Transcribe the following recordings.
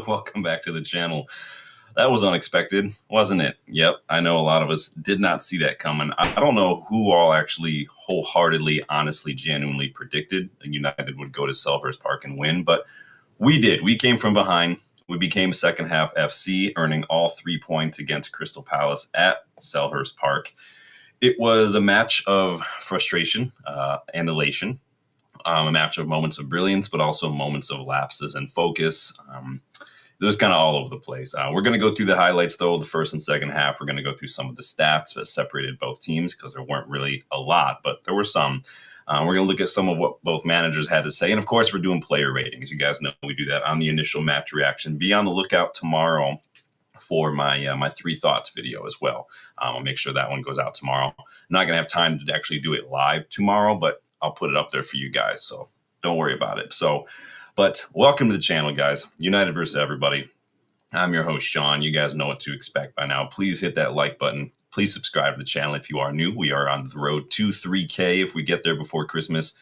Welcome back to the channel. That was unexpected, wasn't it? Yep, I know a lot of us did not see that coming. I don't know who all actually wholeheartedly, honestly, genuinely predicted United would go to Selhurst Park and win, but we did. We came from behind. We became second half FC, earning all 3 points against Crystal Palace at Selhurst Park. It was a match of frustration and elation. A match of moments of brilliance, but also moments of lapses in focus. It was kind of all over the place. We're going to go through the highlights, though, the first and second half. We're going to go through some of the stats that separated both teams because there weren't really a lot, but there were some. We're going to look at some of what both managers had to say. And, of course, we're doing player ratings. You guys know we do that on the initial match reaction. Be on the lookout tomorrow for my 3 thoughts video as well. I'll make sure that one goes out tomorrow. I'm not going to have time to actually do it live tomorrow, but I'll put it up there for you guys, so don't worry about it. But welcome to the channel, guys. United versus everybody. I'm your host, Sean. You guys know what to expect by now. Please hit that like button. Please subscribe to the channel if you are new. We are on the road to 3K. If we get there before Christmas,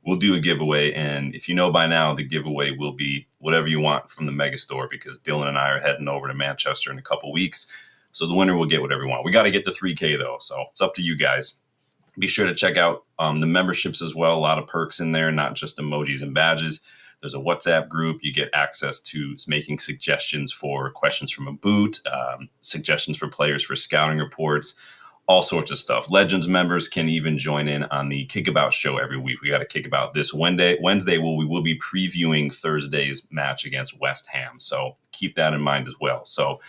we'll do a giveaway. And if you know by now, the giveaway will be whatever you want from the mega store, because Dylan and I are heading over to Manchester in a couple weeks. So the winner will get whatever you want. We got to get to 3K, though, so it's up to you guys. Be sure to check out the memberships as well. A lot of perks in there, not just emojis and badges. There's a WhatsApp group. You get access to making suggestions for questions from a boot, suggestions for players for scouting reports, all sorts of stuff. Legends members can even join in on the Kickabout show every week. We got a Kickabout this Wednesday. We will be previewing Thursday's match against West Ham. So keep that in mind as well. So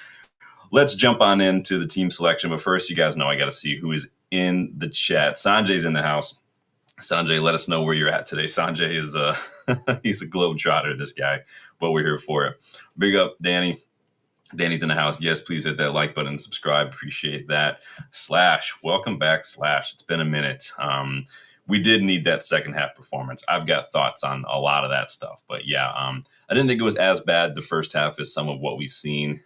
let's jump on into the team selection. But first, you guys know I got to see who is in the chat. Sanjay's in the house. Sanjay, let us know where you're at today. Sanjay is he's a globetrotter, this guy, but we're here for it. Big up, Danny. Danny's in the house. Yes, please hit that like button and subscribe. Appreciate that. Slash, welcome back, Slash. It's been a minute. We did need that second half performance. I've got thoughts on a lot of that stuff, but yeah, I didn't think it was as bad the first half as some of what we've seen.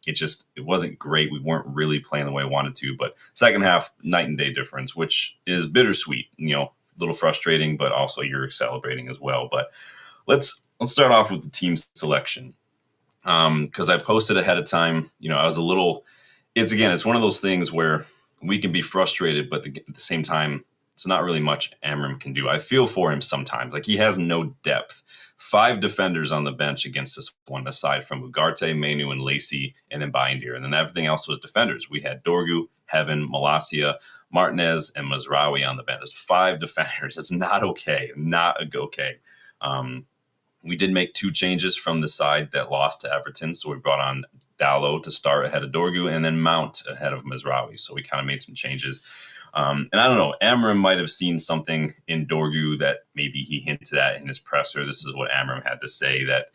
It wasn't great. We weren't really playing the way we wanted to, but second half, night and day difference, which is bittersweet, a little frustrating, but also you're celebrating as well. But let's start off with the team selection. Because I posted ahead of time, I was a little, it's one of those things where we can be frustrated, but at the same time, it's not really much Amorim can do. I feel for him sometimes. Like, he has no depth. 5 defenders on the bench against this one, aside from Ugarte, Mainu, and Lacey, and then Bindier. And then everything else was defenders. We had Dorgu, Heaven, Malacia, Martinez, and Mazraoui on the bench. It's 5 defenders. It's not okay. Not okay. We did make 2 changes from the side that lost to Everton. So we brought on Dalot to start ahead of Dorgu, and then Mount ahead of Mazraoui. So we kind of made some changes. And I don't know, Amorim might have seen something in Dorgu that maybe he hinted at in his presser. This is what Amorim had to say, that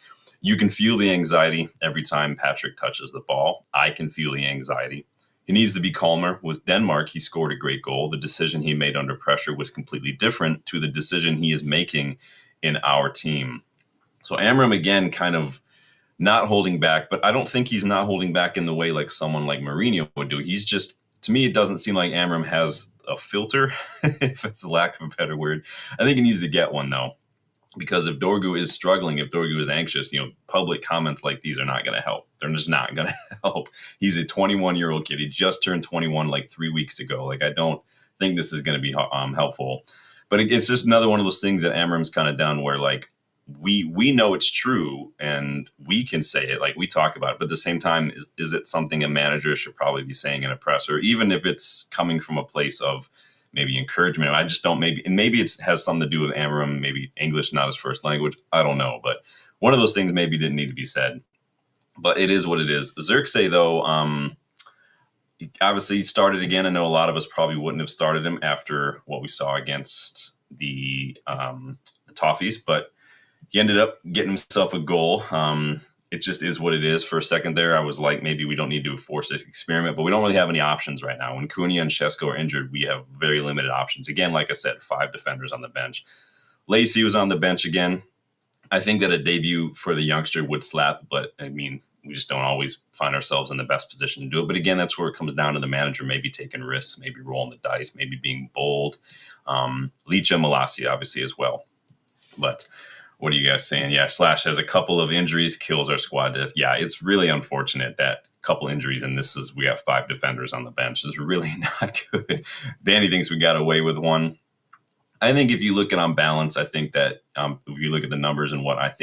you can feel the anxiety every time Patrick touches the ball. I can feel the anxiety. He needs to be calmer. With Denmark, he scored a great goal. The decision he made under pressure was completely different to the decision he is making in our team. So Amorim, again, kind of not holding back, but I don't think he's not holding back in the way like someone like Mourinho would do. He's just, to me, it doesn't seem like Amorim has a filter, if it's a lack of a better word. I think he needs to get one, though, because if Dorgu is struggling, if Dorgu is anxious, public comments like these are not going to help. They're just not going to help. He's a 21-year-old kid. He just turned 21 like 3 weeks ago. Like, I don't think this is going to be helpful. But it's just another one of those things that Amorim's kind of done where, like, we know it's true and we can say it, like we talk about it, but at the same time, is it something a manager should probably be saying in a presser, even if it's coming from a place of maybe encouragement? I just don't, maybe it has something to do with Amorim, maybe English not his first language, I don't know, but one of those things maybe didn't need to be said, but it is what it is. Xerxes, though, obviously he started again. I know a lot of us probably wouldn't have started him after what we saw against the Toffees, but he ended up getting himself a goal. It just is what it is. For a second there, I was like, maybe we don't need to force this experiment, but we don't really have any options right now. When Cunha and Šeško are injured, we have very limited options. Again, like I said, 5 defenders on the bench. Lacey was on the bench again. I think that a debut for the youngster would slap, but I mean, we just don't always find ourselves in the best position to do it. But again, that's where it comes down to the manager maybe taking risks, maybe rolling the dice, maybe being bold. Licha, Malacia, obviously, as well. But What are you guys saying? Yeah, Slash has a couple of injuries, kills our squad depth. Yeah, it's really unfortunate that couple injuries, and we have 5 defenders on the bench. It's really not good. Danny thinks we got away with one. I think if you look at on balance, I think that if you look at the numbers and what I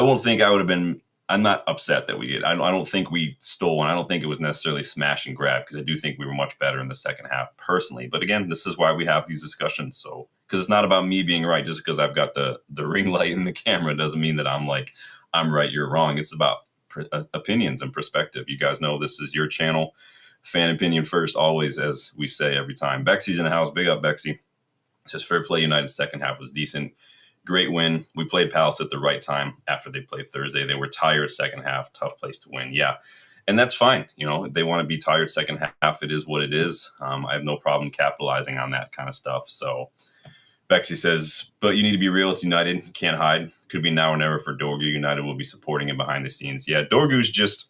won't think I would have been. I'm not upset that we did. I don't think we stole one. I don't think it was necessarily smash and grab because I do think we were much better in the second half personally. But again, this is why we have these discussions. So because it's not about me being right. Just because I've got the ring light in the camera doesn't mean that I'm right, you're wrong. It's about opinions and perspective. You guys know this is your channel. Fan opinion first, always, as we say every time. Bexy's in the house. Big up, Bexy. Says Fair Play United second half was decent. Great win. We played Palace at the right time after they played Thursday. They were tired second half. Tough place to win. Yeah. And that's fine. They want to be tired second half. It is what it is. I have no problem capitalizing on that kind of stuff. So Bexy says, but you need to be real. It's United. You can't hide. Could be now or never for Dorgu. United will be supporting him behind the scenes. Yeah, Dorgu's just,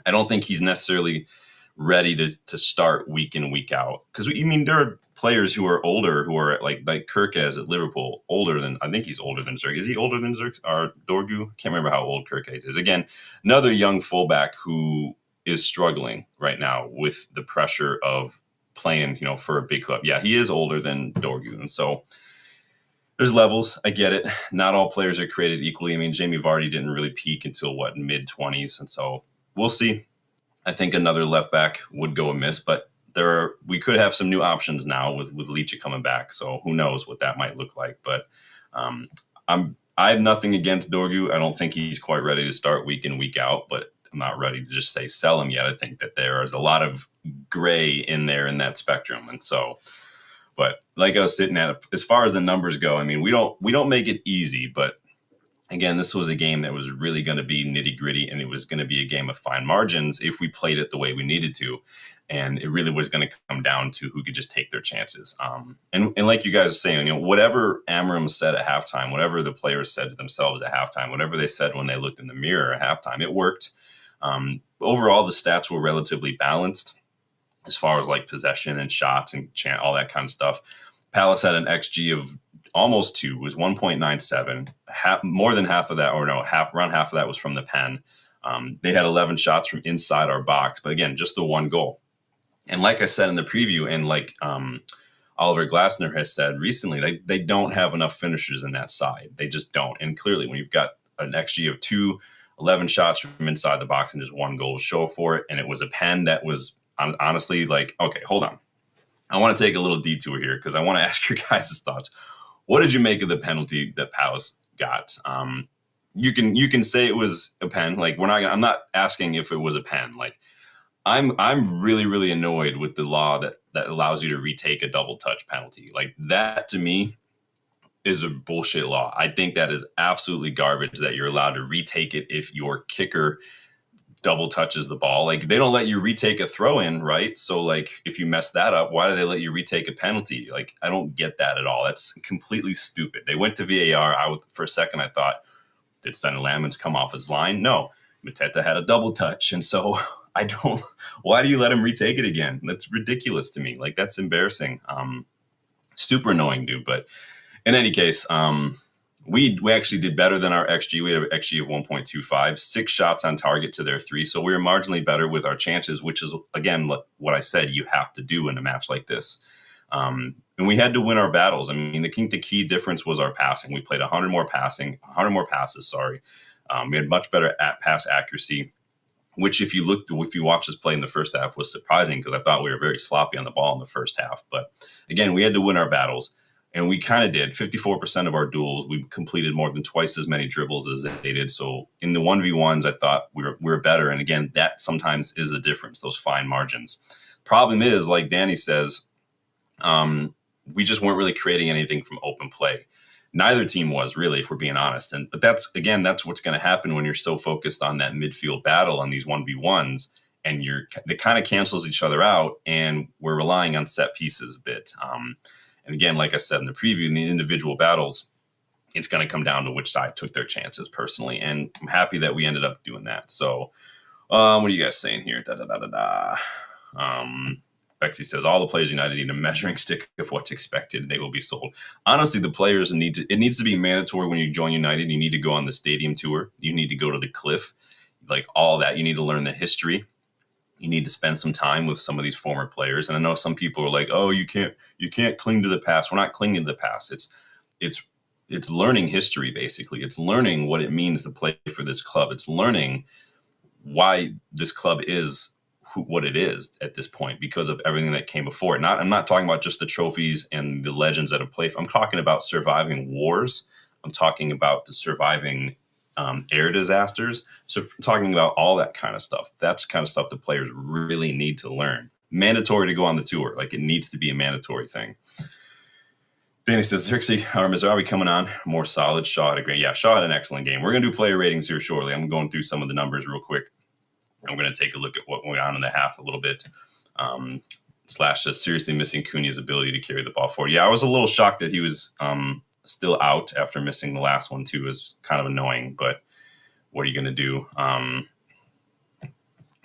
I don't think he's necessarily ready to start week in, week out. Because, there are players who are older, who are like Kirkez at Liverpool, I think he's older than Zirk. Is he older than Zirk or Dorgu? Can't remember how old Kirkez is. Again, another young fullback who is struggling right now with the pressure of playing, for a big club. Yeah, he is older than Dorgu. And so there's levels. I get it. Not all players are created equally. Jamie Vardy didn't really peak until mid-20s. And so we'll see. I think another left back would go amiss, but we could have some new options now with Leach coming back. So who knows what that might look like. But I have nothing against Dorgu. I don't think he's quite ready to start week in, week out, but I'm not ready to just say sell him yet. I think that there is a lot of gray in there in that spectrum. And so, but like I was sitting at, as far as the numbers go, we don't make it easy, but again, this was a game that was really going to be nitty gritty, and it was going to be a game of fine margins if we played it the way we needed to. And it really was going to come down to who could just take their chances. And like you guys are saying, whatever Amorim said at halftime, whatever the players said to themselves at halftime, whatever they said when they looked in the mirror at halftime, it worked. Overall, the stats were relatively balanced as far as possession and shots and all that kind of stuff. Palace had an XG of almost 2, was 1.97. More than half of that, around half of that was from the pen. They had 11 shots from inside our box, but again, just the one goal. And like I said in the preview, and Oliver Glasner has said recently, they don't have enough finishers in that side. They just don't. And clearly, when you've got an XG of 2, 11 shots from inside the box, and just one goal to show for it, and it was a pen that was honestly okay, hold on. I want to take a little detour here because I want to ask your guys' thoughts. What did you make of the penalty that Palace got? You can say it was a pen. I'm not asking if it was a pen. I'm really, really annoyed with the law that allows you to retake a double touch penalty. That to me is a bullshit law. I think that is absolutely garbage that you're allowed to retake it if your kicker double touches the ball. They don't let you retake a throw in, right? So if you mess that up, why do they let you retake a penalty? I don't get that at all. That's completely stupid. They went to VAR. For a second I thought, did Senna Lamens come off his line? No. Mateta had a double touch. And so why do you let him retake it again? That's ridiculous to me. That's embarrassing. Super annoying, dude. But in any case, we actually did better than our XG. We had an XG of 1.25, 6 shots on target to their 3. So we were marginally better with our chances, which is, again, what I said you have to do in a match like this. And we had to win our battles. The key difference was our passing. We played 100 more passes. We had much better pass accuracy, which if you watch us play in the first half was surprising because I thought we were very sloppy on the ball in the first half. But again, we had to win our battles. And we kind of did. 54% of our duels, we completed more than twice as many dribbles as they did. So in the 1v1s, I thought we were better. And again, that sometimes is the difference, those fine margins. Problem is, like Danny says, we just weren't really creating anything from open play. Neither team was really, if we're being honest. But that's what's going to happen when you're so focused on that midfield battle on these 1v1s. And they kind of cancels each other out. And we're relying on set pieces a bit. And again, like I said in the preview, in the individual battles, it's going to come down to which side took their chances personally. And I'm happy that we ended up doing that. So what are you guys saying here? Bexy says all the players United need a measuring stick of what's expected, and they will be sold. Honestly, the players it needs to be mandatory when you join United. You need to go on the stadium tour. You need to go to the cliff, like all that. You need to learn the history. You need to spend some time with some of these former players. And I know some people are like, "Oh, you can't cling to the past." We're not clinging to the past. It's it's learning history basically. It's learning what it means to play for this club. It's learning why this club is what it is at this point because of everything that came before it. I'm not talking about just the trophies and the legends that have played. I'm talking about surviving wars. I'm talking about the surviving air disasters. So I'm talking about all that kind of stuff. That's the kind of stuff the players really need to learn. Mandatory to go on the tour. Like it needs to be a mandatory thing. Danny says, Xerxes or Mizrahi coming on. More solid. Shaw had a great. Yeah, Shaw had an excellent game. We're going to do player ratings here shortly. I'm going through some of the numbers real quick. I'm going to take a look at what went on in the half a little bit. Slash says, seriously missing Cunha's ability to carry the ball forward. Yeah, I was a little shocked that he was still out after missing the last one, too. It was kind of annoying, but what are you going to do?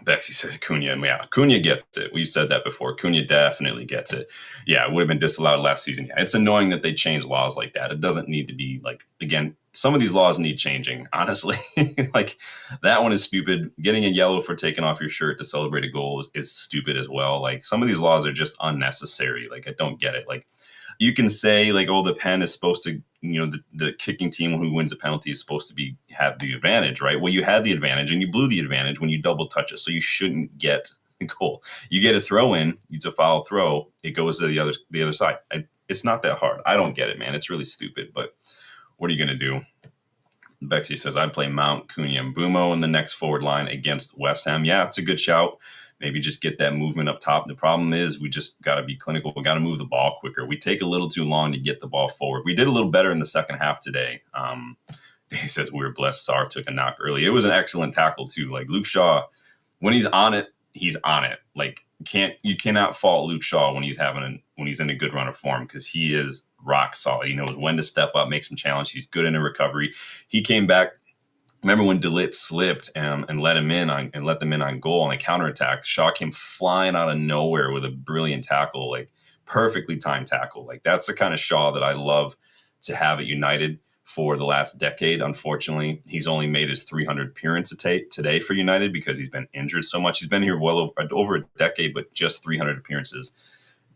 Bexy says Cunha. Yeah, Cunha gets it. We've said that before. Cunha definitely gets it. Yeah, it would have been disallowed last season. Yeah, it's annoying that they change laws like that. It doesn't need to be like, again, some of these laws need changing, honestly. Like that one is stupid. Getting a yellow for taking off your shirt to celebrate a goal is stupid as well. Like some of these laws are just unnecessary. Like I don't get it. Like you can say like, oh, the pen is supposed to, the kicking team who wins a penalty is supposed to have the advantage, right? Well, you had the advantage and you blew the advantage when you double touch it. So you shouldn't get a goal. You get a throw in, it's a foul throw. It goes to the other side. It's not that hard. I don't get it, man. It's really stupid, but what are you going to do? Bexy says, I'd play Mount, Cunha, and Bumo in the next forward line against West Ham. Yeah, it's a good shout. Maybe just get that movement up top. The problem is we just got to be clinical. We got to move the ball quicker. We take a little too long to get the ball forward. We did a little better in the second half today. He says we were blessed. Sarr took a knock early. It was an excellent tackle too. Like Luke Shaw, when he's on it, he's on it. Like you cannot fault Luke Shaw when he's in a good run of form because he is rock solid. He knows when to step up, make some challenge. He's good in a recovery. He came back. Remember when DeLitt slipped and let them in on goal on a counterattack? Shaw came flying out of nowhere with a brilliant tackle, like perfectly timed tackle. Like that's the kind of Shaw that I love to have at United for the last decade. Unfortunately, he's only made his 300 appearance today for United because he's been injured so much. He's been here well over a decade, but just 300 appearances.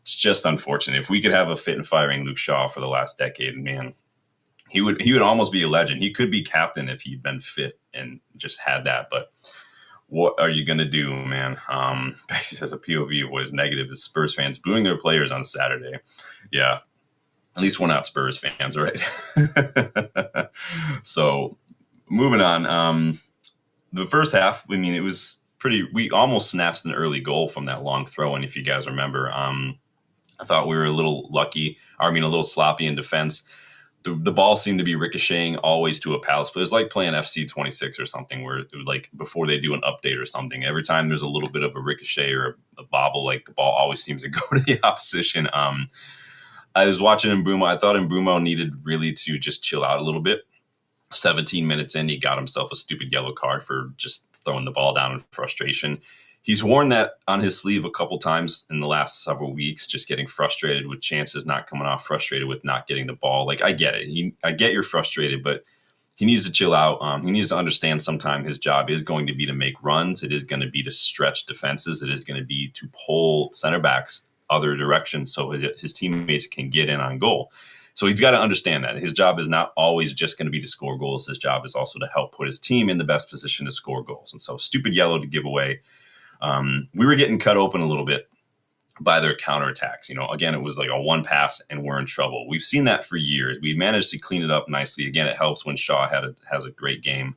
It's just unfortunate. If we could have a fit and firing Luke Shaw for the last decade, man, he would almost be a legend. He could be captain if he'd been fit and just had that. But what are you going to do, man? Bexy says a POV of what is negative is Spurs fans booing their players on Saturday. Yeah, at least we're not Spurs fans, right? So moving on. The first half, I mean, it was pretty – we almost snatched an early goal from that long throw-in, if you guys remember. I thought we were a little a little sloppy in defense. The ball seemed to be ricocheting always to a Palace, but it was like playing FC 26 or something where it would like before they do an update or something, every time there's a little bit of a ricochet or a bobble, like the ball always seems to go to the opposition. I was watching Mbeumo. I thought Mbeumo needed really to just chill out a little bit. 17 minutes in, he got himself a stupid yellow card for just throwing the ball down in frustration. He's worn that on his sleeve a couple times in the last several weeks, just getting frustrated with chances not coming off, frustrated with not getting the ball. Like, I get it. I get you're frustrated, but he needs to chill out. He needs to understand sometime his job is going to be to make runs. It is going to be to stretch defenses. It is going to be to pull center backs other directions so his teammates can get in on goal. So he's got to understand that. His job is not always just going to be to score goals. His job is also to help put his team in the best position to score goals. And so stupid yellow to give away. We were getting cut open a little bit by their counterattacks. Again, it was like a one pass and we're in trouble. We've seen that for years. We managed to clean it up nicely. Again, it helps when Shaw has a great game.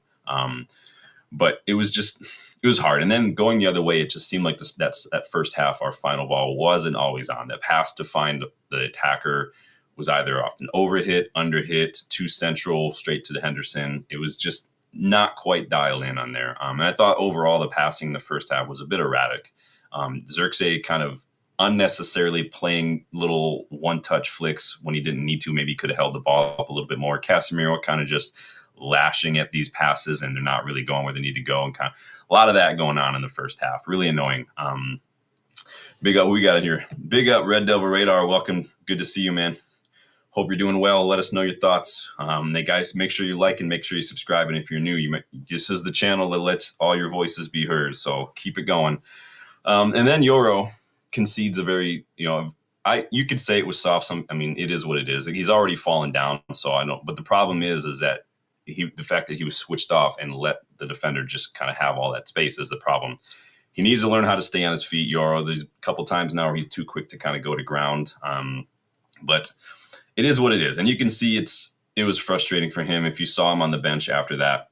But it was hard. And then going the other way, it just seemed like that first half, our final ball wasn't always on. That pass to find the attacker was either often overhit, underhit, too central, straight to the Henderson. It was just not quite dialed in on there. And I thought overall the passing in the first half was a bit erratic. Xerxes kind of unnecessarily playing little one-touch flicks when he didn't need to. Maybe he could have held the ball up a little bit more. Casemiro kind of just lashing at these passes and they're not really going where they need to go. And kind of a lot of that going on in the first half. Really annoying. Big up, we got it here. Big up, Red Devil Radar. Welcome. Good to see you, man. Hope you're doing well. Let us know your thoughts. Hey guys, make sure you like and make sure you subscribe. And if you're new, this is the channel that lets all your voices be heard. So keep it going. And then Euro concedes a very, you could say it was soft. It is what it is. He's already fallen down. So I know, but the problem is that the fact that he was switched off and let the defender just kind of have all that space is the problem. He needs to learn how to stay on his feet, Euro. There's a couple times now where he's too quick to kind of go to ground. But it is what it is. And you can see it was frustrating for him. If you saw him on the bench after that,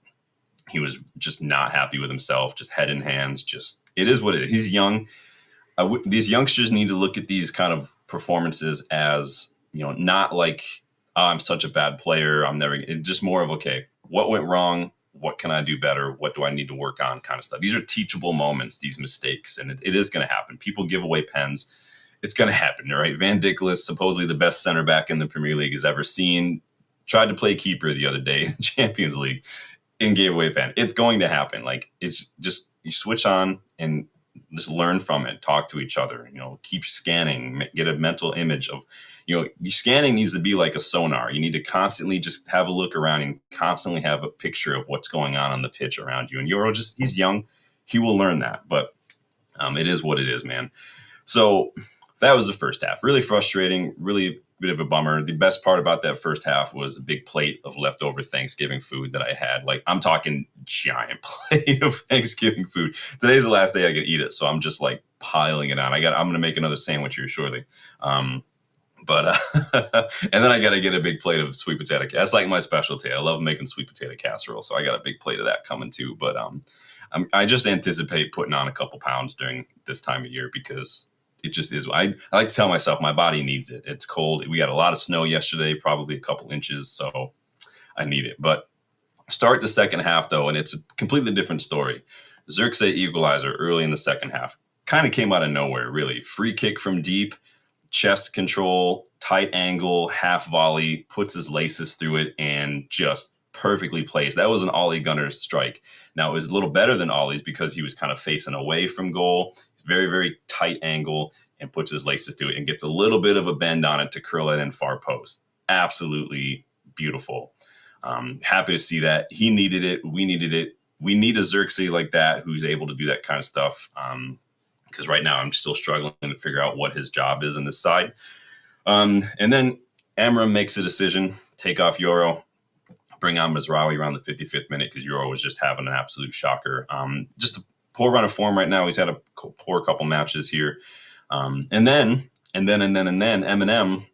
he was just not happy with himself, just head in hands. It is what it is. He's young. These youngsters need to look at these kind of performances as, not like, oh, I'm such a bad player. Just more of, okay, what went wrong? What can I do better? What do I need to work on kind of stuff? These are teachable moments, these mistakes, and it is going to happen. People give away pens. It's going to happen, right? Van Dijk, supposedly the best center back in the Premier League has ever seen, tried to play keeper the other day in Champions League and gave away a pen. It's going to happen. Like, it's just, you switch on and just learn from it, talk to each other, keep scanning, get a mental image of, scanning needs to be like a sonar. You need to constantly just have a look around and constantly have a picture of what's going on the pitch around you. And Euro he's young. He will learn that, but it is what it is, man. So that was the first half. Really frustrating, really bit of a bummer. The best part about that first half was a big plate of leftover Thanksgiving food that I had. Like, I'm talking giant plate of Thanksgiving food. Today's the last day I can eat it, so I'm just like piling it on. I'm going to make another sandwich here shortly. And then I got to get a big plate of sweet potato. That's like my specialty. I love making sweet potato casserole, so I got a big plate of that coming too. But I just anticipate putting on a couple pounds during this time of year because it just is. I like to tell myself my body needs it. It's cold. We got a lot of snow yesterday, probably a couple inches, so I need it. But start the second half, though, and it's a completely different story. Xerxes equalizer early in the second half. Kind of came out of nowhere, really. Free kick from deep, chest control, tight angle, half volley, puts his laces through it, and just perfectly placed. That was an Ollie Gunner strike. Now, it was a little better than Ollie's because he was kind of facing away from goal. Very, very tight angle, and puts his laces through it and gets a little bit of a bend on it to curl it in far post. Absolutely beautiful. Happy to see that. He needed it. We needed it. We need a Xerxes like that who's able to do that kind of stuff. Because right now I'm still struggling to figure out what his job is on this side. And then Amorim makes a decision, take off Euro, bring on Mazraoui around the 55th minute because Euro was just having an absolute shocker. Just a poor run of form right now. He's had a poor couple matches here. And then Eminem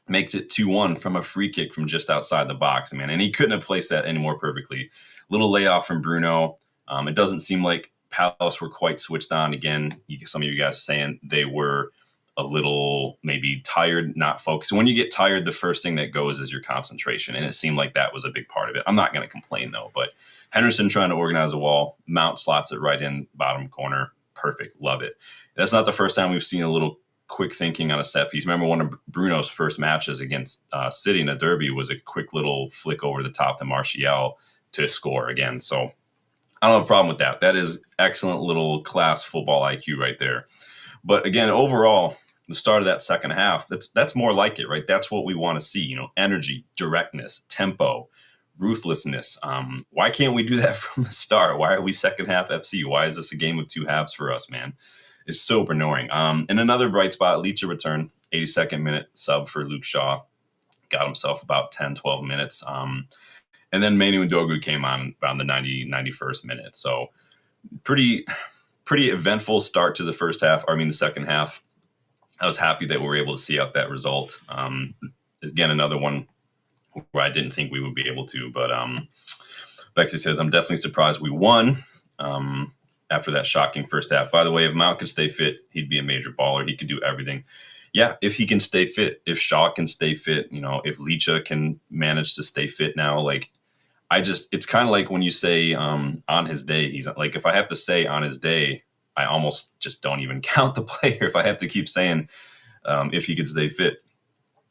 makes it 2-1 from a free kick from just outside the box, man. And he couldn't have placed that any more perfectly. Little layoff from Bruno. It doesn't seem like Palace were quite switched on. Again, some of you guys are saying they were a little maybe tired, not focused. When you get tired, the first thing that goes is your concentration. And it seemed like that was a big part of it. I'm not going to complain, though. But Henderson trying to organize a wall, Mount slots it right in bottom corner. Perfect. Love it. That's not the first time we've seen a little quick thinking on a set piece. Remember one of Bruno's first matches against City in a derby was a quick little flick over the top to Martial to score again. So I don't have a problem with that. That is excellent little class football IQ right there. But again, overall, the start of that second half, that's more like it, right? That's what we want to see, energy, directness, tempo, ruthlessness. Why can't we do that from the start? Why are we second half FC? Why is this a game of two halves for us, man? It's super annoying. And another bright spot, Leach return, 82nd minute sub for Luke Shaw. Got himself about 10, 12 minutes. And then Manu and Dogu came on around the 91st minute. So pretty eventful start to the the second half. I was happy that we were able to see out that result. Again, another one where I didn't think we would be able to. But Bexley says, I'm definitely surprised we won after that shocking first half. By the way, if Mount could stay fit, he'd be a major baller. He could do everything. Yeah, if he can stay fit, if Shaw can stay fit, if Licha can manage to stay fit now, it's kind of like when you say on his day, he's like, if I have to say on his day, I almost just don't even count the player. If I have to keep saying if he can stay fit,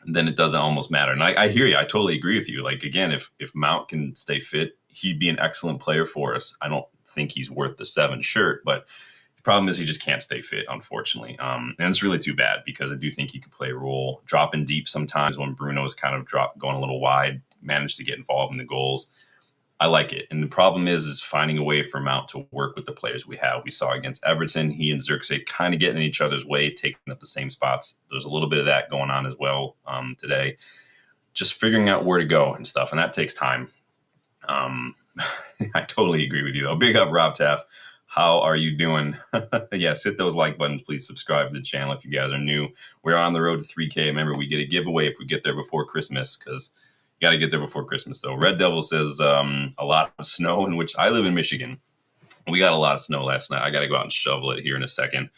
then it doesn't almost matter. And I hear you. I totally agree with you. Like, again, if Mount can stay fit, he'd be an excellent player for us. I don't think he's worth the 7 shirt, but Problem is he just can't stay fit, unfortunately. And it's really too bad because I do think he could play a role, dropping deep sometimes when Bruno is kind of going a little wide, managed to get involved in the goals. I like it. And the problem is finding a way for Mount to work with the players we have. We saw against Everton, he and Xerxes kind of getting in each other's way, taking up the same spots. There's a little bit of that going on as well today. Just figuring out where to go and stuff, and that takes time. I totally agree with you, though. Big up, Rob Taff. How are you doing? Yes, hit those like buttons. Please subscribe to the channel if you guys are new. We're on the road to 3K. Remember, we get a giveaway if we get there before Christmas, because you got to get there before Christmas, though. Red Devil says a lot of snow, in which I live in Michigan. We got a lot of snow last night. I got to go out and shovel it here in a second.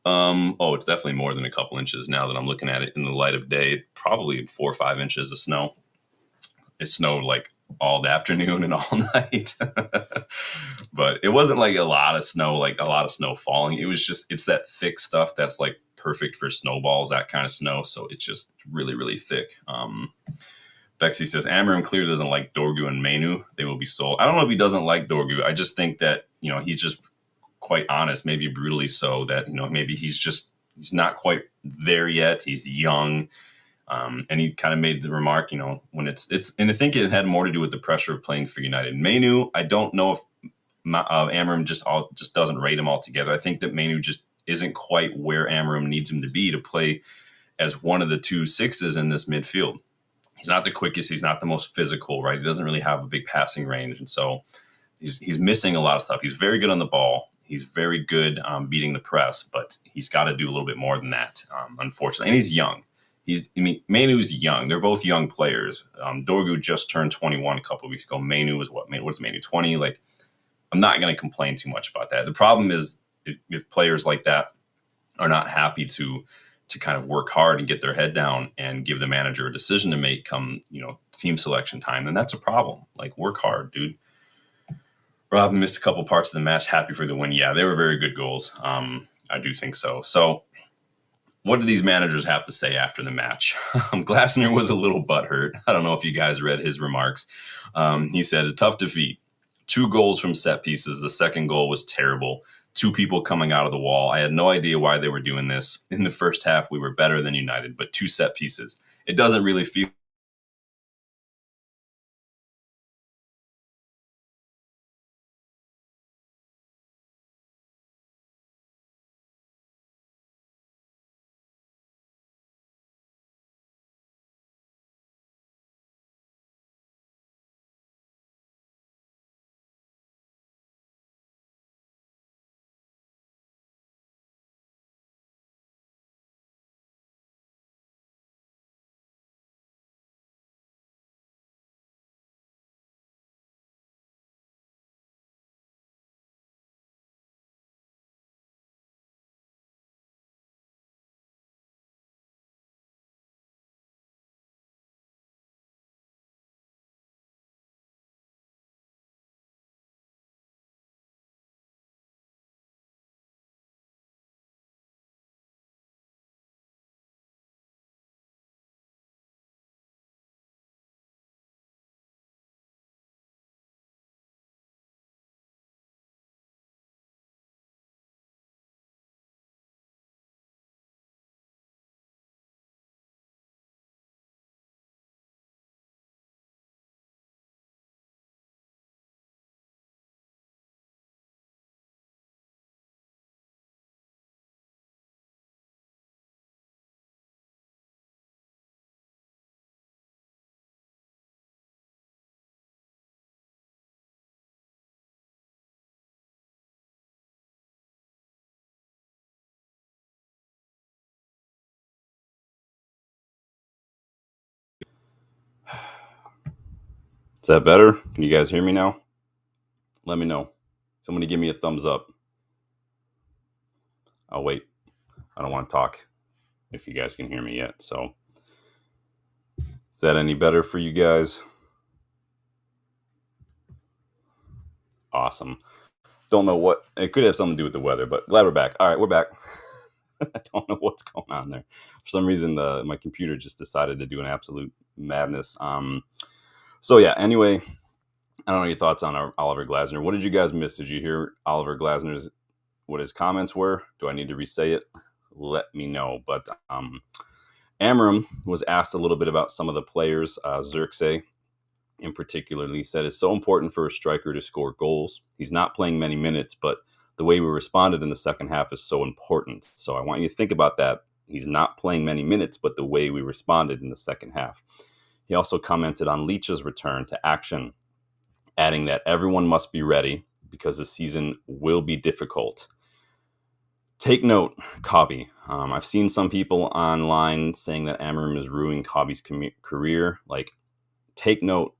It's definitely more than a couple inches now that I'm looking at it in the light of day. Probably 4 or 5 inches of snow. It snowed like all the afternoon and all night. But it wasn't like a lot of snow falling. It was just, it's that thick stuff that's like perfect for snowballs, that kind of snow. So it's just really, really thick. Bexy says, Amorim clearly doesn't like Dorgu and Menu. They will be sold. I don't know if he doesn't like Dorgu. I just think that, he's just quite honest, maybe brutally so, that, maybe he's not quite there yet. He's young. And he kind of made the remark, when and I think it had more to do with the pressure of playing for United. Menu, I don't know if Amorim just doesn't rate him altogether. I think that Menu just isn't quite where Amorim needs him to be to play as one of the 2 sixes in this midfield. He's not the quickest. He's not the most physical, right? He doesn't really have a big passing range. And so he's missing a lot of stuff. He's very good on the ball. He's very good beating the press, but he's got to do a little bit more than that, unfortunately. And he's young. Menu's young. They're both young players. Dorgu just turned 21 a couple of weeks ago. Menu was what's Menu, 20? Like, I'm not going to complain too much about that. The problem is if players like that are not happy to kind of work hard and get their head down and give the manager a decision to make come, team selection time, then that's a problem. Like, work hard, dude. Rob missed a couple parts of the match. Happy for the win. Yeah, they were very good goals. I do think so. So what do these managers have to say after the match? Glasner was a little butthurt. I don't know if you guys read his remarks. He said, a tough defeat. 2 goals from set pieces. The second goal was terrible. 2 people coming out of the wall. I had no idea why they were doing this. In the first half, we were better than United, but 2 set pieces. It doesn't really feel Is that better? Can you guys hear me now? Let me know. Somebody give me a thumbs up. I'll wait. I don't want to talk if you guys can hear me yet. So, is that any better for you guys? Awesome. Don't know what. It could have something to do with the weather, but glad we're back. All right, we're back. I don't know what's going on there. For some reason, my computer just decided to do an absolute madness. So yeah. Anyway, I don't know your thoughts on Oliver Glasner. What did you guys miss? Did you hear Oliver Glasner's what his comments were. Do I need to re-say it? Let me know. But Amorim was asked a little bit about some of the players. Xerxes, in particular, he said it's so important for a striker to score goals. He's not playing many minutes, but the way we responded in the second half is so important. So I want you to think about that. He's not playing many minutes, but the way we responded in the second half. He also commented on Leach's return to action, adding that everyone must be ready because the season will be difficult. Take note, Cobby. I've seen some people online saying that Amorim is ruining Cobby's career. Like, take note.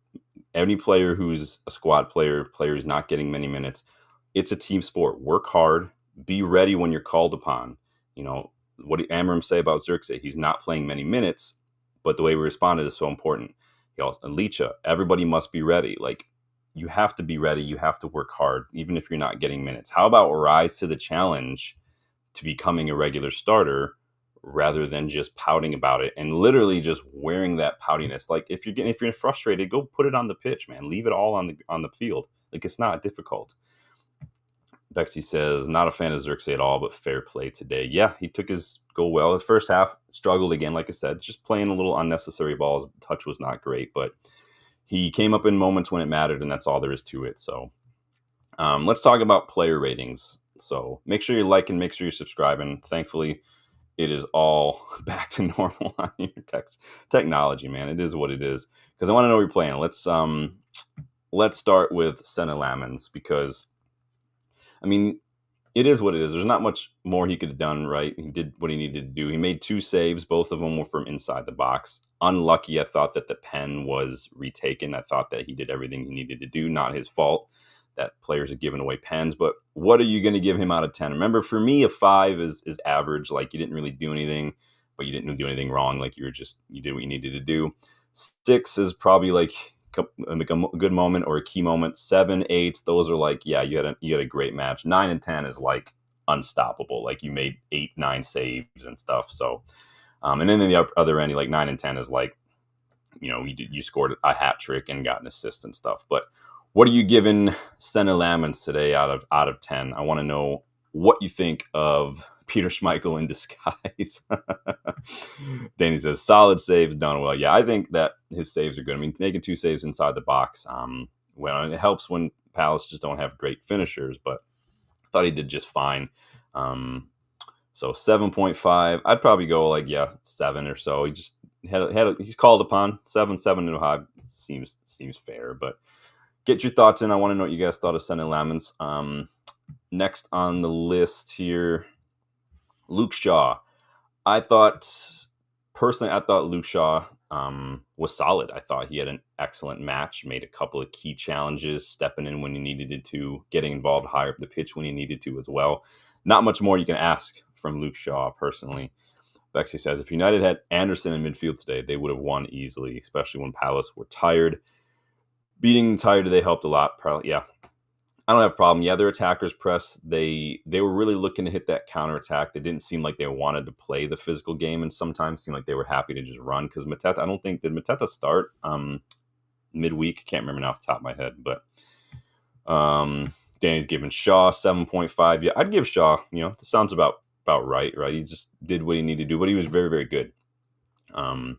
Any player who's a squad player who's not getting many minutes, it's a team sport. Work hard. Be ready when you're called upon. You know, what did Amorim say about Xerxes? He's not playing many minutes, but the way we responded is so important. He also, and Licha, everybody must be ready. Like, you have to be ready. You have to work hard, even if you're not getting minutes. How about rise to the challenge to becoming a regular starter rather than just pouting about it and literally just wearing that poutiness? Like, if you're frustrated, go put it on the pitch, man. Leave it all on the field. Like, it's not difficult. Bexy says, not a fan of Xerxes at all, but fair play today. Yeah, he took his goal well. The first half struggled again, like I said, just playing a little unnecessary balls. Touch was not great, but he came up in moments when it mattered, and that's all there is to it. So let's talk about player ratings. So make sure you like and make sure you're subscribing. Thankfully, it is all back to normal on your technology, man. It is what it is. Because I want to know what you're playing. Let's start with Senna Lamens, because I mean, it is what it is. There's not much more he could have done, right? He did what he needed to do. He made 2 saves. Both of them were from inside the box. Unlucky, I thought that the pen was retaken. I thought that he did everything he needed to do. Not his fault that players are giving away pens. But what are you going to give him out of 10? Remember, for me, a 5 is average. Like, you didn't really do anything, but you didn't do anything wrong. Like, you did what you needed to do. 6 is probably like a good moment or a key moment. 7, 8, those are like, yeah, you had a great match. 9 and 10 is like unstoppable. Like, you made 8, 9 saves and stuff. So, and then in the other end, like 9 and 10 is like, you scored a hat trick and got an assist and stuff. But what are you giving Senna Lamens today out of 10? I want to know what you think of Peter Schmeichel in disguise. Danny says, solid saves done well. Yeah, I think that his saves are good. I mean, making 2 saves inside the box, well, it helps when Palace just don't have great finishers, but I thought he did just fine. So 7.5, I'd probably go like, 7 or so. He just he's called upon. 7.5 seems fair, but get your thoughts in. I want to know what you guys thought of Senna Lamens. Next on the list here, Luke Shaw. Personally, I thought Luke Shaw was solid. I thought he had an excellent match, made a couple of key challenges, stepping in when he needed to, getting involved higher up the pitch when he needed to as well. Not much more you can ask from Luke Shaw, personally. Bexy says, if United had Anderson in midfield today, they would have won easily, especially when Palace were tired. Beating tired today helped a lot. Probably, yeah. I don't have a problem. Yeah, their attackers press. They were really looking to hit that counterattack. They didn't seem like they wanted to play the physical game, and sometimes seemed like they were happy to just run. Because Mateta, did Mateta start midweek? Can't remember now off the top of my head. But Danny's giving Shaw 7.5. Yeah, I'd give Shaw. This sounds about right. Right, he just did what he needed to do, but he was very, very good. I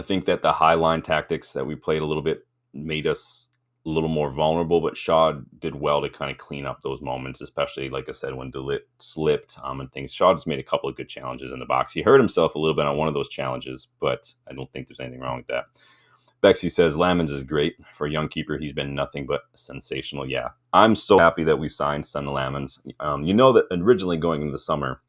think that the high line tactics that we played a little bit made us a little more vulnerable, but Shaw did well to kind of clean up those moments, especially, like I said, when DeLitt slipped and things. Shaw just made a couple of good challenges in the box. He hurt himself a little bit on one of those challenges, but I don't think there's anything wrong with that. Bexy says, Lamens is great. For a young keeper, he's been nothing but sensational. Yeah, I'm so happy that we signed Senna Lamens. That originally going into the summer,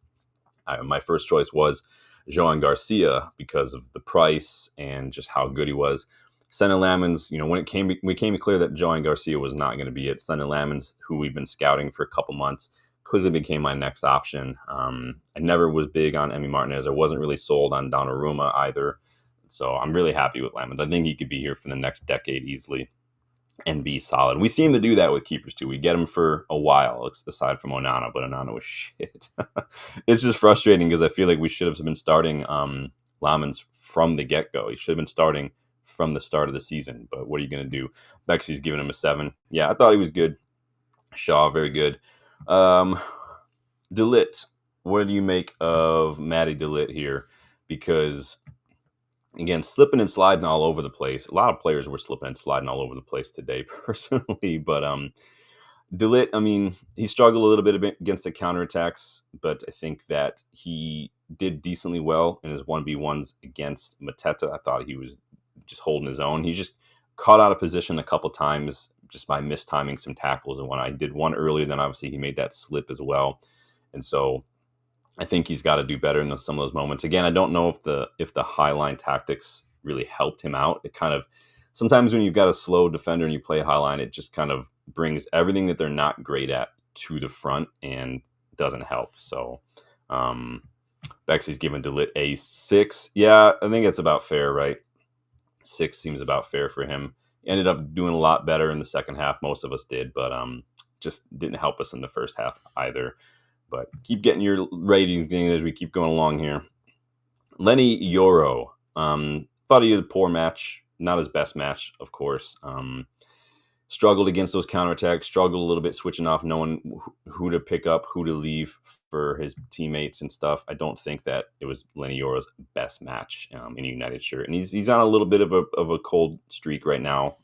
my first choice was Joan Garcia because of the price and just how good he was. Senna Lamens, when it became clear that Joan Garcia was not going to be it, Senna Lamens, who we've been scouting for a couple months, quickly became my next option. I never was big on Emi Martinez. I wasn't really sold on Donnarumma either. So I'm really happy with Lamens. I think he could be here for the next decade easily and be solid. We seem to do that with keepers too. We get him for a while, aside from Onana, but Onana was shit. It's just frustrating because I feel like we should have been starting Lamens from the get-go. He should have been starting from the start of the season, but what are you going to do? Bexy's giving him a 7. Yeah, I thought he was good. Shaw, very good. DeLitt, what do you make of Matty DeLitt here? Because again, slipping and sliding all over the place. A lot of players were slipping and sliding all over the place today, personally. But DeLitt, I mean, he struggled a little bit against the counterattacks, but I think that he did decently well in his 1v1s against Mateta. I thought he was just holding his own. He just caught out of position a couple times just by mistiming some tackles. And when I did one earlier, then obviously he made that slip as well. And so I think he's got to do better in some of those moments. Again, I don't know if the high line tactics really helped him out. It kind of sometimes when you've got a slow defender and you play high line, it just kind of brings everything that they're not great at to the front and doesn't help. So Bexy's given DeLitt a 6. Yeah, I think it's about fair, right? 6 seems about fair for him. He ended up doing a lot better in the second half. Most of us did, but just didn't help us in the first half either. But keep getting your ratings in as we keep going along here. Lenny Yoro. Thought he had a poor match. Not his best match, of course. Struggled against those counterattacks. Struggled a little bit switching off, knowing who to pick up, who to leave for his teammates and stuff. I don't think that it was Lenny Yoro's best match in a United shirt. And he's on a little bit of a cold streak right now.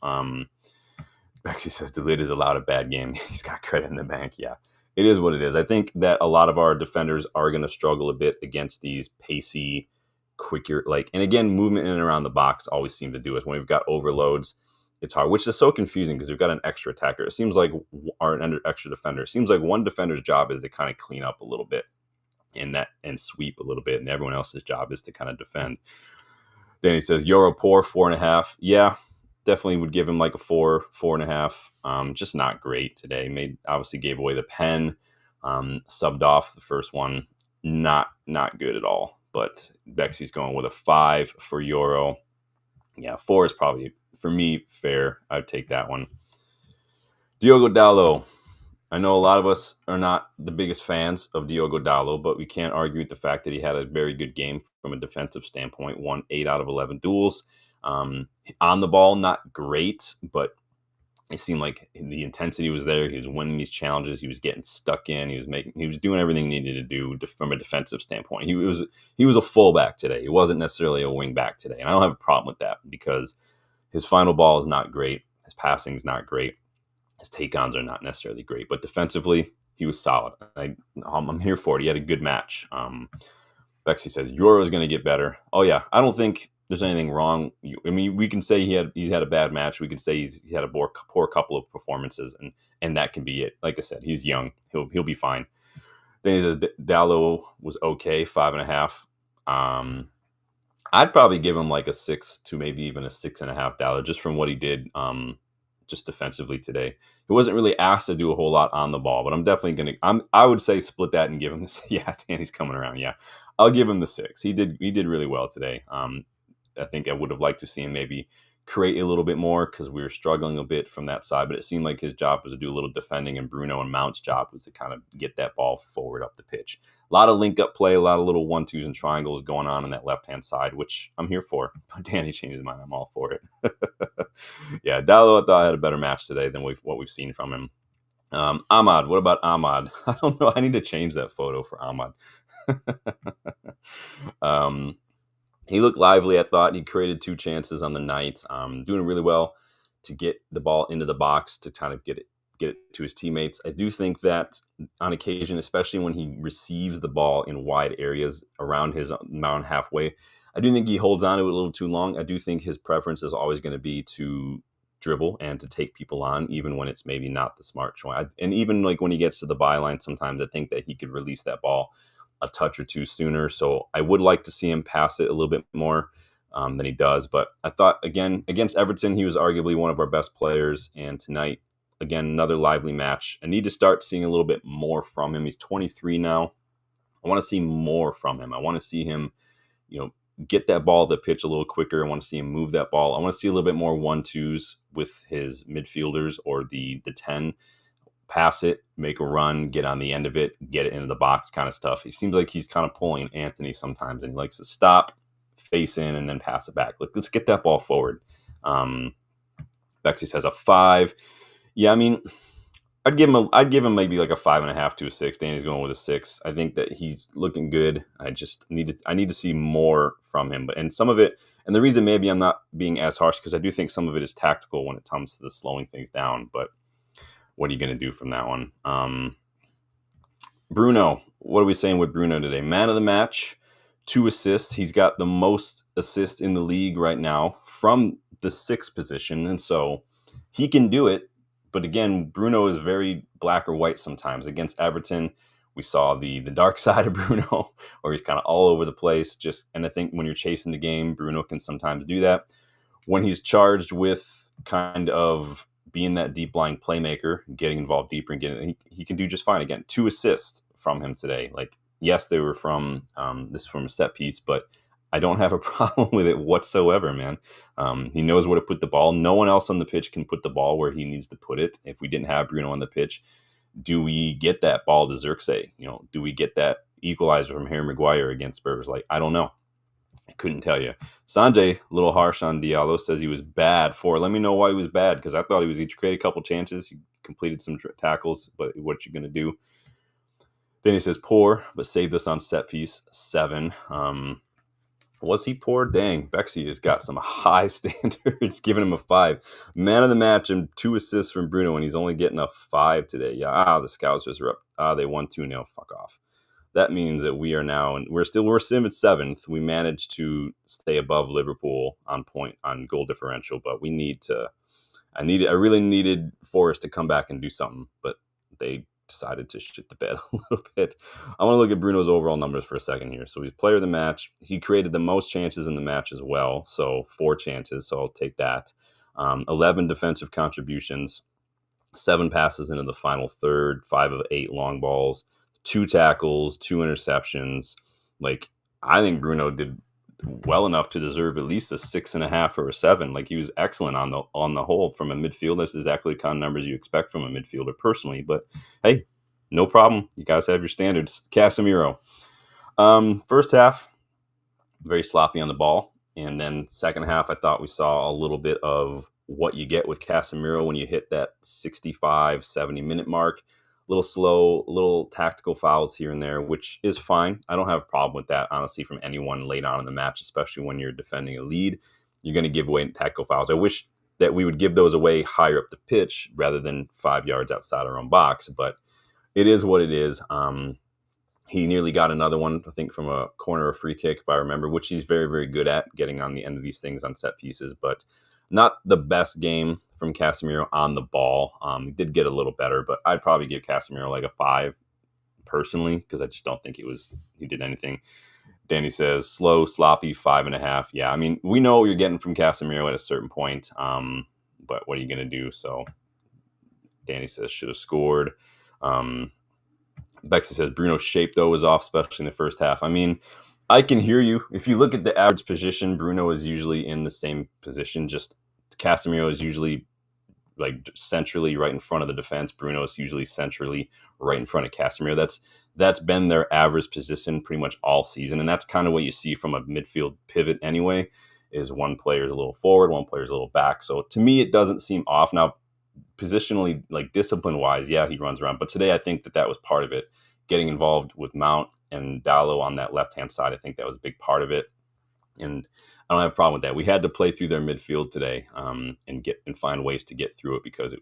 Bexy says DeLitt is allowed a bad game. He's got credit in the bank. Yeah. It is what it is. I think that a lot of our defenders are going to struggle a bit against these pacey, quicker, and again, movement in and around the box always seem to do us. When we've got overloads, it's hard, which is so confusing because we've got an extra attacker. It seems like, or an extra defender. It seems like one defender's job is to kind of clean up a little bit and sweep a little bit, and everyone else's job is to kind of defend. Danny says, Euro poor, 4.5. Yeah. Definitely would give him like a 4.5. Just not great today. Obviously gave away the pen. Subbed off the first one. Not good at all. But Bexy's going with a 5 for Euro. Yeah, 4 is probably, for me, fair. I'd take that one. Diogo Dalot. I know a lot of us are not the biggest fans of Diogo Dalot, but we can't argue with the fact that he had a very good game from a defensive standpoint. Won 8 out of 11 duels. On the ball, not great, but it seemed like the intensity was there. He was winning these challenges. He was getting stuck in. He was doing everything he needed to do from a defensive standpoint. He was a fullback today. He wasn't necessarily a wing back today. And I don't have a problem with that because his final ball is not great. His passing is not great. His take-ons are not necessarily great. But defensively, he was solid. I'm here for it. He had a good match. Bexy says, Euro is going to get better. Oh, yeah. I don't think there's anything wrong. I mean, we can say he's had a bad match. We can say he's had a poor couple of performances, and that can be it. Like I said, he's young. He'll be fine. Then he says Dalot was okay, 5.5. I'd probably give him like a 6 to maybe even a 6.5 Dalot just from what he did just defensively today. He wasn't really asked to do a whole lot on the ball, but I'm definitely I would say split that and give him this. Yeah, Danny's coming around. Yeah, I'll give him the 6. He did really well today. I think I would have liked to see him maybe create a little bit more because we were struggling a bit from that side, but it seemed like his job was to do a little defending, and Bruno and Mount's job was to kind of get that ball forward up the pitch. A lot of link-up play, a lot of little 1-2s and triangles going on that left-hand side, which I'm here for. But Danny changed his mind. I'm all for it. Yeah, Dalot, I thought had a better match today than what we've seen from him. Ahmad, what about Ahmad? I don't know. I need to change that photo for Ahmad. He looked lively, I thought. He created 2 chances on the night. Doing really well to get the ball into the box to kind of get it to his teammates. I do think that on occasion, especially when he receives the ball in wide areas around his mound halfway, I do think he holds on to it a little too long. I do think his preference is always going to be to dribble and to take people on, even when it's maybe not the smart choice. And even like when he gets to the byline, sometimes I think that he could release that ball a touch or 2 sooner. So I would like to see him pass it a little bit more than he does. But I thought, again, against Everton, he was arguably one of our best players. And tonight, again, another lively match. I need to start seeing a little bit more from him. He's 23 now. I want to see more from him. I want to see him, get that ball to the pitch a little quicker. I want to see him move that ball. I want to see a little bit more 1-2s with his midfielders or the 10. Pass it, make a run, get on the end of it, get it into the box kind of stuff. He seems like he's kind of pulling Anthony sometimes, and he likes to stop, face in, and then pass it back. Let's get that ball forward. Bexy says a 5. Yeah, I mean, I'd give him maybe like a 5.5 to a 6. Danny's going with a 6. I think that he's looking good. I need to see more from him. But and some of it, and the reason maybe I'm not being as harsh because I do think some of it is tactical when it comes to the slowing things down. But what are you going to do from that one? Bruno, what are we saying with Bruno today? Man of the match, 2 assists. He's got the most assists in the league right now from the 6th position, and so he can do it. But again, Bruno is very black or white sometimes. Against Everton, we saw the dark side of Bruno, where he's kind of all over the place. And I think when you're chasing the game, Bruno can sometimes do that. When he's charged with kind of being that deep line playmaker, getting involved deeper and he can do just fine. Again, 2 assists from him today. Like, yes, they were from from a set piece, but I don't have a problem with it whatsoever, man. He knows where to put the ball. No one else on the pitch can put the ball where he needs to put it. If we didn't have Bruno on the pitch, do we get that ball to Xerxes? Do we get that equalizer from Harry Maguire against Spurs? Like, I don't know. I couldn't tell you. Sanjay, a little harsh on Diallo, says he was bad for. Let me know why he was bad, because I thought he created a couple chances. He completed some tackles, but what you going to do? Then he says poor, but saved us on set piece, 7. Was he poor? Dang, Bexy has got some high standards, giving him a 5. Man of the match and 2 assists from Bruno, and he's only getting a 5 today. Yeah, the Scousers are up. They won 2-0. Fuck off. That means that we are now, and we're still at 7th. We managed to stay above Liverpool on point on goal differential, but we need to. I really needed Forest to come back and do something, but they decided to shit the bed a little bit. I want to look at Bruno's overall numbers for a second here. So he's player of the match. He created the most chances in the match as well. So 4 chances. So I'll take that. 11 defensive contributions, 7 passes into the final third, 5 of 8 long balls, 2 tackles, 2 interceptions. Like, I think Bruno did well enough to deserve at least a 6.5 or a 7. Like, he was excellent on the whole from a midfield. This is exactly the kind of numbers you expect from a midfielder personally. But hey, no problem. You guys have your standards. Casemiro. First half, very sloppy on the ball. And then second half, I thought we saw a little bit of what you get with Casemiro when you hit that 65, 70-minute mark. A little slow, little tactical fouls here and there, which is fine. I don't have a problem with that, honestly, from anyone late on in the match, especially when you're defending a lead. You're going to give away tactical fouls. I wish that we would give those away higher up the pitch rather than 5 yards outside our own box, but it is what it is. He nearly got another one, I think, from a corner or free kick, if I remember, which he's very, very good at, getting on the end of these things on set pieces, but not the best game from Casemiro on the ball. He did get a little better, but I'd probably give Casemiro like a 5 personally, because I just don't think he did anything. Danny says slow, sloppy, 5.5. Yeah, I mean, we know what you're getting from Casemiro at a certain point, but what are you going to do? So Danny says should have scored. Bexy says Bruno's shape, though, was off, especially in the first half. I mean, I can hear you. If you look at the average position, Bruno is usually in the same position. Just Casemiro is usually like centrally right in front of the defense. Bruno is usually centrally right in front of Casemiro. That's been their average position pretty much all season, and that's kind of what you see from a midfield pivot anyway, is one player's a little forward, one player's a little back. So to me, it doesn't seem off. Now, positionally, like discipline-wise, yeah, he runs around. But today, I think that was part of it. Getting involved with Mount and Dallo on that left-hand side, I think that was a big part of it. And I don't have a problem with that. We had to play through their midfield today and find ways to get through it, because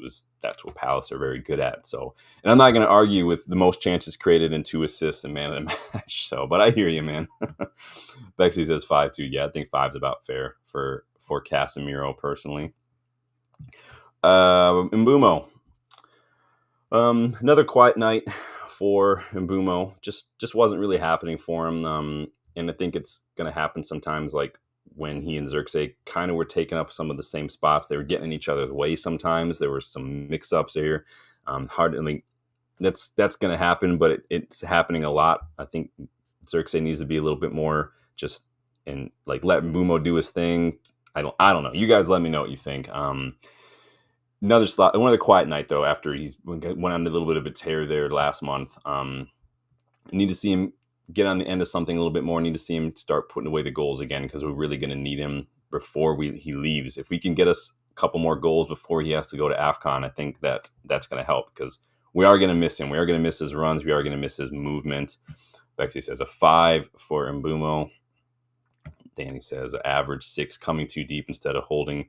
that's what Palace are very good at. So, and I'm not going to argue with the most chances created and 2 assists and man of the match. So, but I hear you, man. Bexy says 5-2. Yeah, I think 5's about fair for Casemiro personally. Mbumo. Another quiet night for Mbumo. Just wasn't really happening for him. And I think it's going to happen sometimes, like when he and Xerxes kind of were taking up some of the same spots. They were getting in each other's way sometimes. There were some mix-ups here. That's going to happen, but it's happening a lot. I think Xerxes needs to be a little bit more just and like let Mbumo do his thing. I don't know. You guys let me know what you think. Another quiet night, though, after he went on a little bit of a tear there last month. Need to see him get on the end of something a little bit more. Need to see him start putting away the goals again, because we're really going to need him before he leaves. If we can get us a couple more goals before he has to go to AFCON, I think that's going to help, because we are going to miss him. We are going to miss his runs. We are going to miss his movement. Bexy says a 5 for Mbumo. Danny says average 6, coming too deep instead of holding,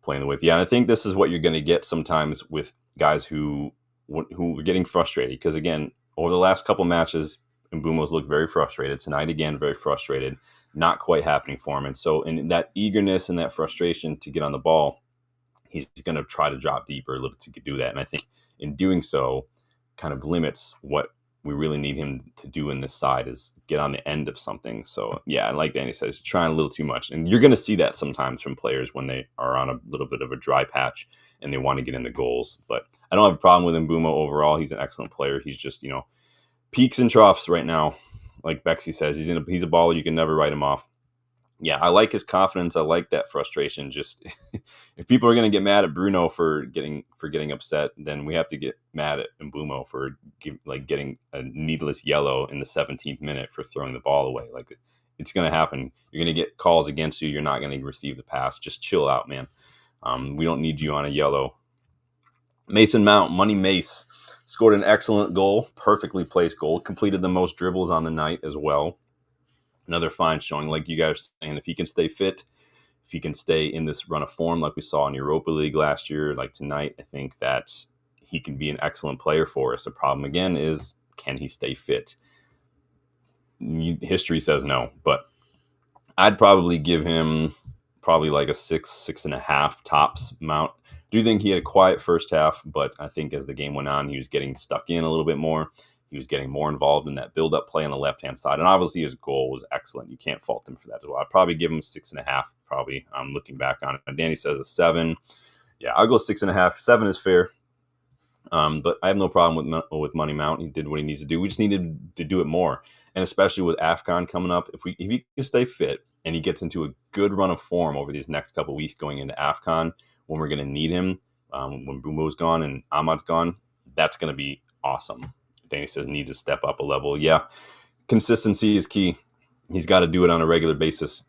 playing the whip. Yeah, and I think this is what you're going to get sometimes with guys who are getting frustrated. Because again, over the last couple matches, Mbumo's looked very frustrated. Tonight again, very frustrated. Not quite happening for him. And so in that eagerness and that frustration to get on the ball, he's going to try to drop deeper a little to do that. And I think in doing so, kind of limits what we really need him to do in this side is get on the end of something. So yeah, like Danny says, trying a little too much. And you're going to see that sometimes from players when they are on a little bit of a dry patch and they want to get in the goals. But I don't have a problem with Mbumo overall. He's an excellent player. He's just, peaks and troughs right now. Like Bexy says, he's a baller. You can never write him off. Yeah, I like his confidence. I like that frustration. Just if people are going to get mad at Bruno for getting upset, then we have to get mad at Mbumo for getting a needless yellow in the 17th minute for throwing the ball away. Like it's going to happen. You're going to get calls against you. You're not going to receive the pass. Just chill out, man. We don't need you on a yellow. Mason Mount, Money Mace, scored an excellent goal, perfectly placed goal, completed the most dribbles on the night as well. Another fine showing, like you guys are saying, if he can stay fit, if he can stay in this run of form like we saw in Europa League last year, like tonight, I think that he can be an excellent player for us. The problem, again, is can he stay fit? History says no, but I'd probably give him like a 6.5 tops Mount. I do think he had a quiet first half, but I think as the game went on, he was getting stuck in a little bit more. He was getting more involved in that build-up play on the left-hand side. And obviously his goal was excellent. You can't fault him for that as well. I'd probably give him 6.5, probably. I'm looking back on it. Danny says a 7. Yeah, I'll go 6.5. 7 is fair. But I have no problem with Money Mount. He did what he needs to do. We just needed to do it more. And especially with AFCON coming up, if he can stay fit and he gets into a good run of form over these next couple of weeks going into AFCON, when we're going to need him, when Bumo's gone and Ahmad's gone, that's going to be awesome. Danny says need to step up a level. Yeah, consistency is key. He's got to do it on a regular basis.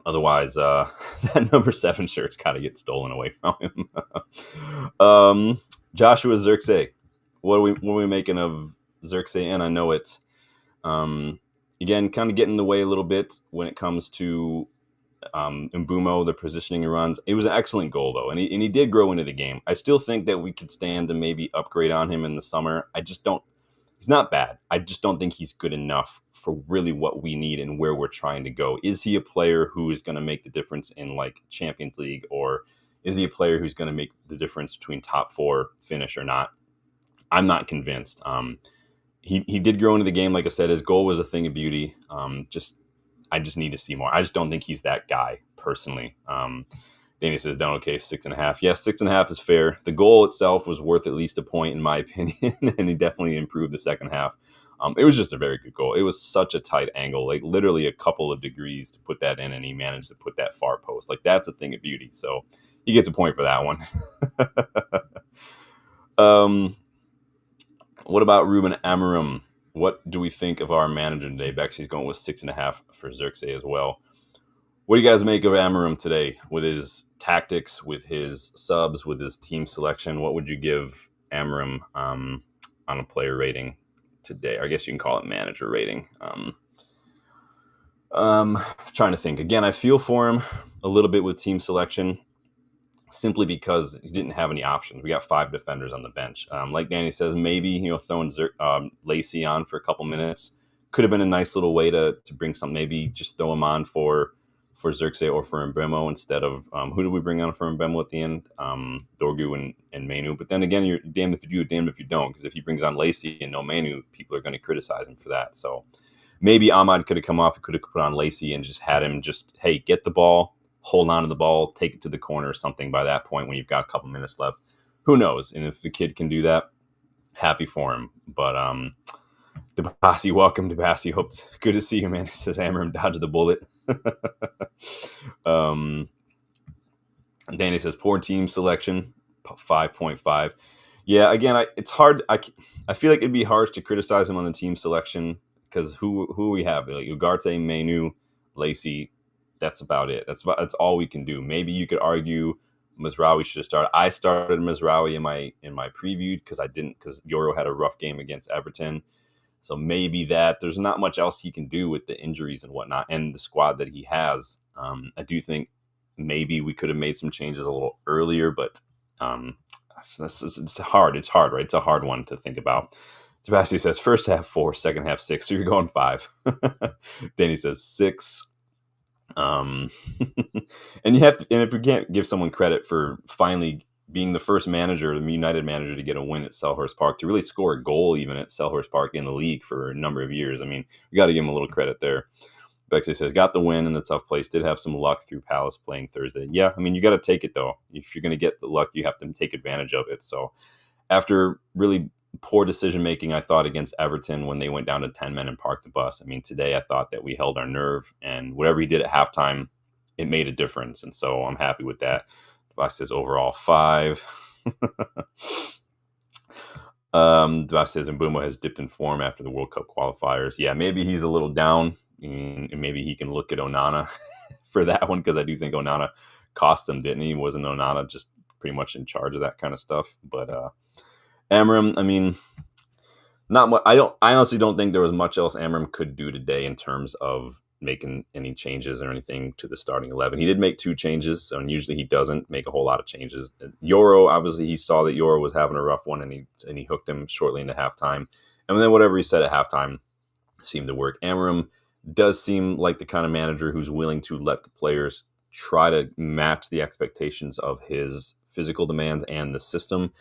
Otherwise, that number 7 shirt's got to get stolen away from him. Joshua Zirkzee. What are we making of Zirkzee? And I know it. Again, kind of getting in the way a little bit when it comes to Mbumo, the positioning he runs. It was an excellent goal, though, and he did grow into the game. I still think that we could stand to maybe upgrade on him in the summer. I just don't. He's not bad. I just don't think he's good enough for really what we need and where we're trying to go. Is he a player who is going to make the difference in like Champions League, or is he a player who's going to make the difference between top 4 finish or not? I'm not convinced. He did grow into the game. Like I said, his goal was a thing of beauty. I just need to see more. I just don't think he's that guy personally. Danny says down okay, 6.5. Yes, 6.5 is fair. The goal itself was worth at least a point in my opinion, and he definitely improved the second half. It was just a very good goal. It was such a tight angle, like literally a couple of degrees to put that in, and he managed to put that far post. Like that's a thing of beauty. So he gets a point for that one. What about Ruben Amorim? What do we think of our manager today? Bexy's going with 6.5 for Zirkzee as well. What do you guys make of Amorim today with his tactics, with his subs, with his team selection? What would you give Amorim on a player rating today? I guess you can call it manager rating. Trying to think. Again, I feel for him a little bit with team selection simply because he didn't have any options. We got 5 defenders on the bench. Like Danny says, maybe throwing Lacey on for a couple minutes could have been a nice little way to bring some. Maybe just throw him on for Zirkzee or for Mbemo instead of who did we bring on for Mbemo at the end? Dorgu and Manu. But then again, you're damned if you do, damned if you don't. Because if he brings on Lacey and no Manu, people are going to criticize him for that. So maybe Ahmad could have come off. He could have put on Lacey and just had him hey, get the ball, hold on to the ball, take it to the corner or something by that point when you've got a couple minutes left. Who knows? And if the kid can do that, happy for him. But Debassi, welcome, Debassi. Good to see you, man. It says Amorim dodged the bullet. Danny says poor team selection, 5.5. Yeah, again, it's hard. I feel like it'd be harsh to criticize him on the team selection because who we have like Ugarte, Manu, Lacey. That's about it. That's all we can do. Maybe you could argue Mizraoui should have started. I started Mizraoui in my preview because Euro had a rough game against Everton. So maybe that there's not much else he can do with the injuries and whatnot and the squad that he has. I do think maybe we could have made some changes a little earlier, but it's hard. It's hard, right? It's a hard one to think about. Sebastian says first half 4, second half 6. So you're going 5. Danny says 6. And if we can't give someone credit for finally being the first manager, the United manager, to get a win at Selhurst Park, to really score a goal even at Selhurst Park in the league for a number of years. I mean, we got to give him a little credit there. Bexley says, got the win in the tough place. Did have some luck through Palace playing Thursday. Yeah, I mean, you got to take it, though. If you're going to get the luck, you have to take advantage of it. So after really poor decision-making, I thought, against Everton when they went down to 10 men and parked the bus. I mean, today I thought that we held our nerve, and whatever he did at halftime, it made a difference. And so I'm happy with that. Devas says overall 5. Devas says Mbeumo has dipped in form after the World Cup qualifiers. Yeah, maybe he's a little down. And maybe he can look at Onana for that one, because I do think Onana cost them, didn't he? Wasn't Onana just pretty much in charge of that kind of stuff? But Amorim, I mean, not much. I honestly don't think there was much else Amorim could do today in terms of making any changes or anything to the starting 11. He did make 2 changes, and usually he doesn't make a whole lot of changes. Euro, obviously, he saw that Euro was having a rough one, and he hooked him shortly into halftime. And then whatever he said at halftime seemed to work. Amorim does seem like the kind of manager who's willing to let the players try to match the expectations of his physical demands and the system,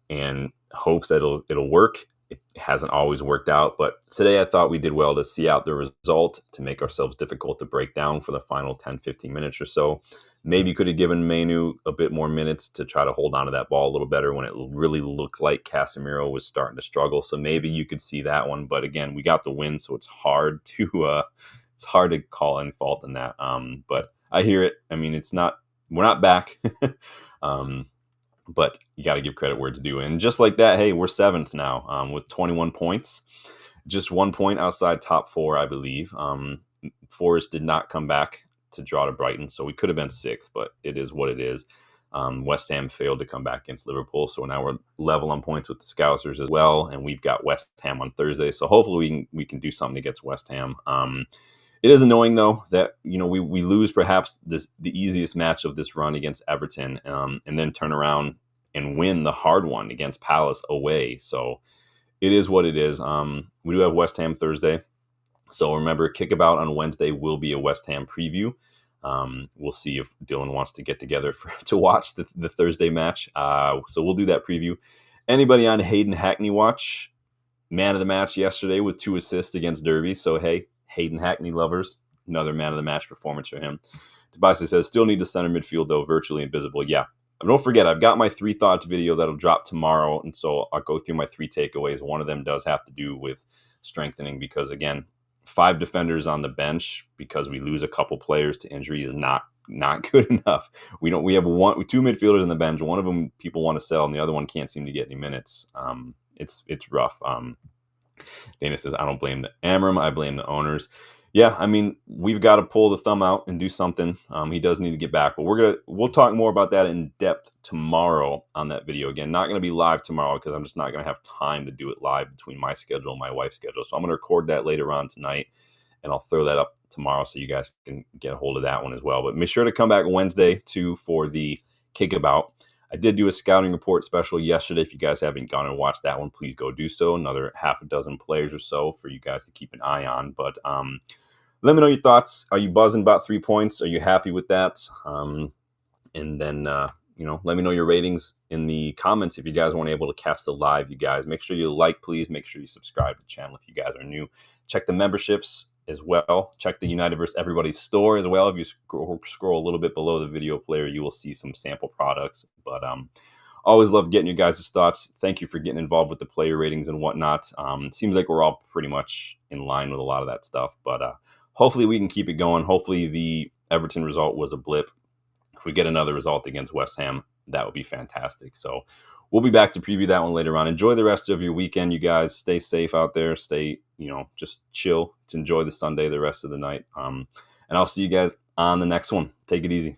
and hopes that it'll work. It hasn't always worked out, but today I thought we did well to see out the result, to make ourselves difficult to break down for the final 10, 15 minutes or so. Maybe could have given Manu a bit more minutes to try to hold on to that ball a little better when it really looked like Casemiro was starting to struggle. So maybe you could see that one. But again, we got the win, so it's hard to call any fault in that. But I hear it. I mean, we're not back. But you got to give credit where it's due. And just like that, hey, we're 7th now with 21 points. Just 1 point outside top 4, I believe. Forest did not come back to draw to Brighton, so we could have been 6th, but it is what it is. West Ham failed to come back against Liverpool, so now we're level on points with the Scousers as well, and we've got West Ham on Thursday, so hopefully we can do something against West Ham. It is annoying, though, that we lose perhaps the easiest match of this run against Everton, and then turn around and win the hard one against Palace away. So it is what it is. We do have West Ham Thursday. So remember, Kickabout on Wednesday will be a West Ham preview. We'll see if Dylan wants to get together to watch the Thursday match. So we'll do that preview. Anybody on Hayden Hackney watch? Man of the match yesterday with 2 assists against Derby. So, hey, Hayden Hackney lovers, another man of the match performance for him. Tobias says, still need to center midfield, though, virtually invisible. Yeah. And don't forget, I've got my 3 thoughts video that'll drop tomorrow. And so I'll go through my 3 takeaways. One of them does have to do with strengthening, because, again, 5 defenders on the bench because we lose a couple players to injury is not good enough. We have 2 midfielders on the bench. One of them people want to sell, and the other one can't seem to get any minutes. It's rough. Dana says, I don't blame the Amorim, I blame the owners. Yeah, I mean, we've got to pull the thumb out and do something. He does need to get back, but we'll talk more about that in depth tomorrow on that video. Again, not going to be live tomorrow because I'm just not going to have time to do it live between my schedule and my wife's schedule. So I'm going to record that later on tonight, and I'll throw that up tomorrow so you guys can get a hold of that one as well. But make sure to come back Wednesday too for the Kickabout. I did do a scouting report special yesterday. If you guys haven't gone and watched that one, please go do so. Another half a dozen players or so for you guys to keep an eye on. But let me know your thoughts. Are you buzzing about 3 points? Are you happy with that? And then, let me know your ratings in the comments if you guys weren't able to catch the live, you guys. Make sure you like, please. Make sure you subscribe to the channel if you guys are new. Check the memberships as well. Check the United vs. Everybody store as well. If you scroll a little bit below the video player, you will see some sample products. But always love getting you guys' thoughts. Thank you for getting involved with the player ratings and whatnot. Seems like we're all pretty much in line with a lot of that stuff. But hopefully we can keep it going. Hopefully the Everton result was a blip. If we get another result against West Ham, that would be fantastic. So we'll be back to preview that one later on. Enjoy the rest of your weekend, you guys. Stay safe out there. Stay, just chill to enjoy the Sunday, the rest of the night. And I'll see you guys on the next one. Take it easy.